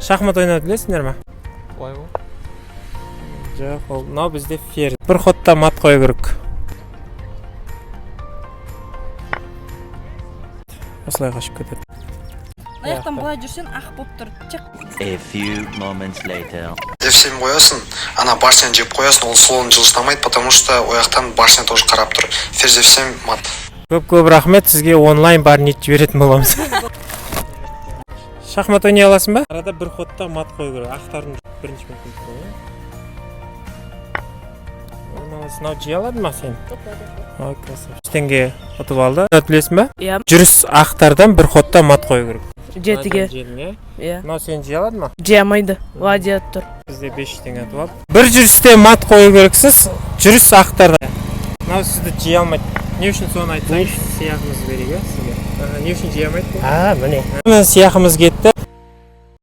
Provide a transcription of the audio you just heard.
Шахмат ойнап білесіңдер ме? Олай ғой. Жоқ, ол мынау бізде ферзь. Бір ходта мат қою керек. Осылай қашып кетеді. Аяқтан былай жүрсен ақ болып тұр. Чық. A few moments later. F7 қоясың, ана барсен жеп қоясың, ол слон жылыстамайды, потому что ояқтан барсен тоже қарап тұр. Ферзь F7 мат. Көп рахмет, сізге онлайн барнет жіберетін боламыз. Шахмат ойнай аласың ба? Арада бір ходта мат қою керек. Ақтардың бірінші мүмкіндігі. Сынау жей аладың ма сен? Ой, красавчик. Теңге ұтып алды. Білесің ба? Иә. Жүріс ақтардан бір ходта мат қою керек. Жетіге. Иә. Мынау сен жей аладың ма? Жей алмайды. Ладия тұр. Бізде 5 теңге ұтып алды. Бір жүрісте мат қою керексіз. Жүріс ақтардан. Мынау сізді жей алмайды. Не үшін соны айтсаңыз, сияқымыз берейік сізге. Не үшін жей алмайды? Міне. Сияқымыз кетті.